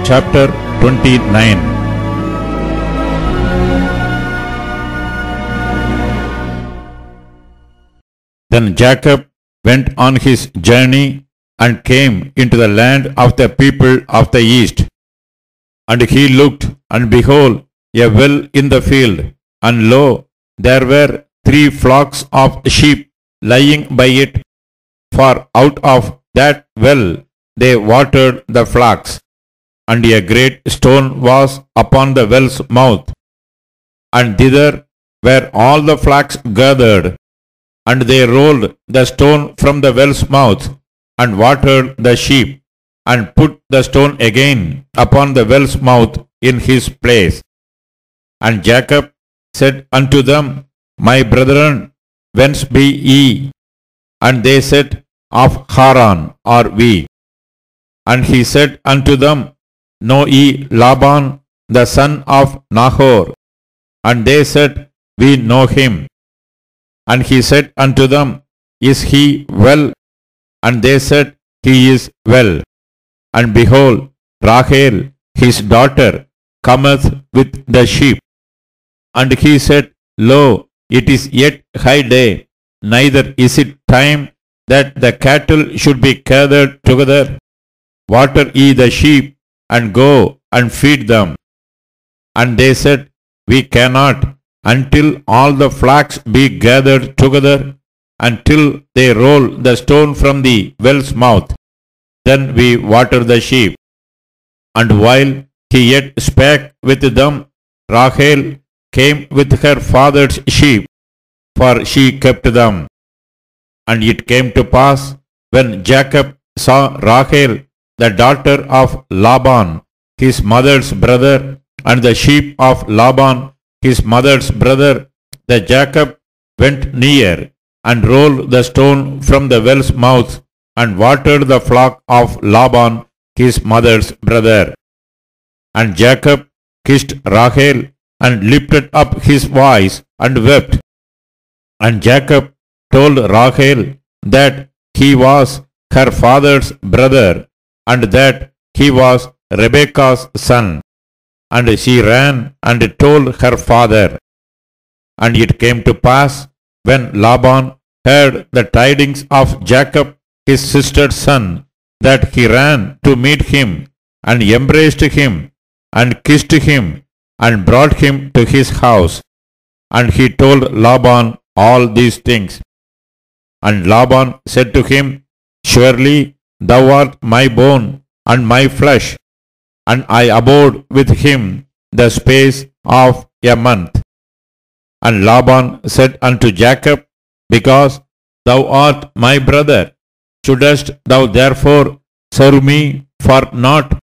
Chapter 29. Then Jacob went on his journey and came into the land of the people of the east. And he looked, and behold, a well in the field, and lo, there were 3 flocks of sheep lying by it, for out of that well they watered the flocks. And a great stone was upon the well's mouth, and thither were all the flocks gathered, and they rolled the stone from the well's mouth, and watered the sheep, and put the stone again upon the well's mouth in his place. And Jacob said unto them, My brethren, whence be ye? And they said, Of Haran are we. And he said unto them, Know ye Laban, the son of Nahor? And they said, We know him. And he said unto them, Is he well? And they said, He is well. And behold, Rachel, his daughter, cometh with the sheep. And he said, Lo, it is yet high day, neither is it time that the cattle should be gathered together. Water ye the sheep, and go and feed them. And they said, We cannot, until all the flocks be gathered together, until they roll the stone from the well's mouth. Then we water the sheep. And while he yet spake with them, Rachel came with her father's sheep, for she kept them. And it came to pass, when Jacob saw Rachel, the daughter of Laban, his mother's brother, and the sheep of Laban, his mother's brother, that Jacob went near, and rolled the stone from the well's mouth, and watered the flock of Laban, his mother's brother. And Jacob kissed Rachel, and lifted up his voice, and wept. And Jacob told Rachel that he was her father's brother, and that he was Rebekah's son. And she ran and told her father. And it came to pass, when Laban heard the tidings of Jacob his sister's son, that he ran to meet him, and embraced him, and kissed him, and brought him to his house. And he told Laban all these things. And Laban said to him, Surely thou art my bone and my flesh. And I abode with him the space of a month. And Laban said unto Jacob, Because thou art my brother, shouldest thou therefore serve me for naught?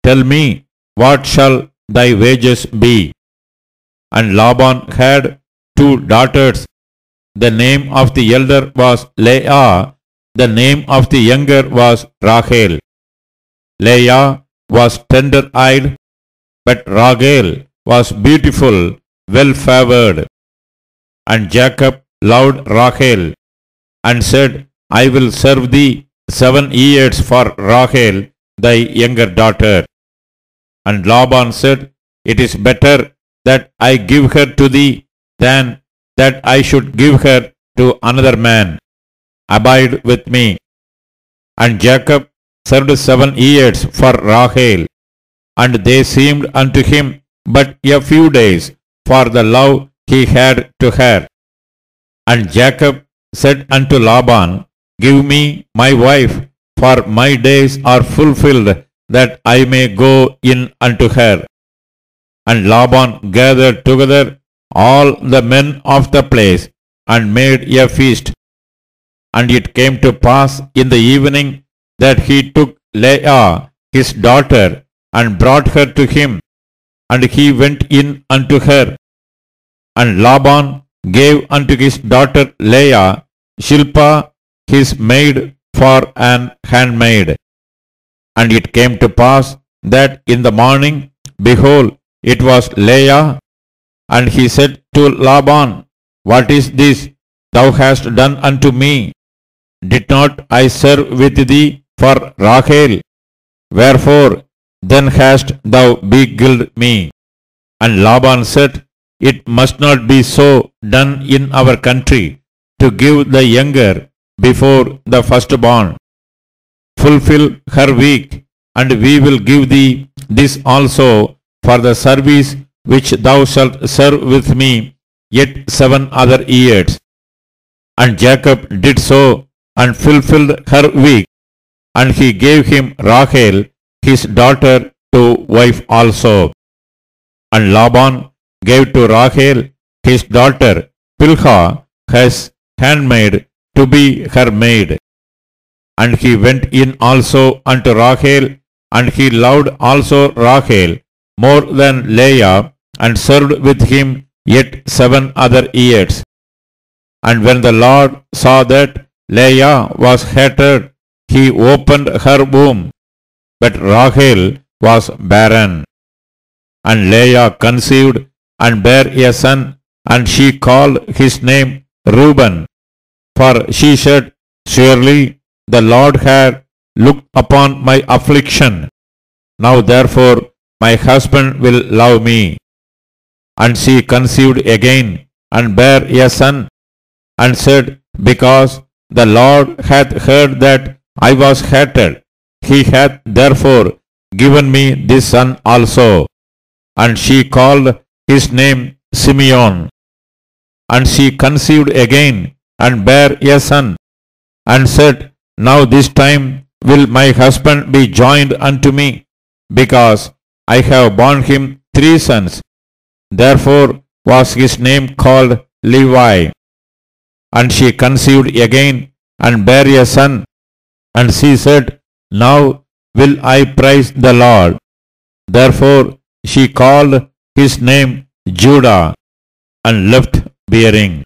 Tell me, what shall thy wages be? And Laban had 2 daughters. The name of the elder was Leah, the name of the younger was Rachel. Leah was tender-eyed, but Rachel was beautiful, well-favored. And Jacob loved Rachel, and said, I will serve thee 7 years for Rachel, thy younger daughter. And Laban said, It is better that I give her to thee, than that I should give her to another man. Abide with me. And Jacob served 7 years for Rachel, and they seemed unto him but a few days, for the love he had to her. And Jacob said unto Laban, Give me my wife, for my days are fulfilled, that I may go in unto her. And Laban gathered together all the men of the place, and made a feast. And it came to pass in the evening, that he took Leah his daughter, and brought her to him, and he went in unto her. And Laban gave unto his daughter Leah Shilpah his maid for an handmaid. And it came to pass that in the morning, behold, it was Leah. And he said to Laban, What is this thou hast done unto me? Did not I serve with thee for Rachel? Wherefore then hast thou beguiled me. And Laban said, It must not be so done in our country, to give the younger before the firstborn. Fulfill her week, and we will give thee this also for the service which thou shalt serve with me yet 7 other years. And Jacob did so, and fulfilled her week, and he gave him Rachel, his daughter, to wife also. And Laban gave to Rachel, his daughter, Bilhah, his handmaid, to be her maid. And he went in also unto Rachel, and he loved also Rachel more than Leah, and served with him yet 7 other years. And when the Lord saw that Leah was hated, he opened her womb, but Rachel was barren. And Leah conceived and bare a son, and she called his name Reuben, for she said, Surely the Lord had looked upon my affliction. Now therefore my husband will love me. And she conceived again, and bare a son, and said, Because the Lord hath heard that I was hated, he hath therefore given me this son also. And she called his name Simeon. And she conceived again, and bare a son, and said, Now this time will my husband be joined unto me, because I have borne him 3 sons. Therefore was his name called Levi. And she conceived again, and bare a son, and she said, Now will I praise the Lord. Therefore she called his name Judah, and left bearing.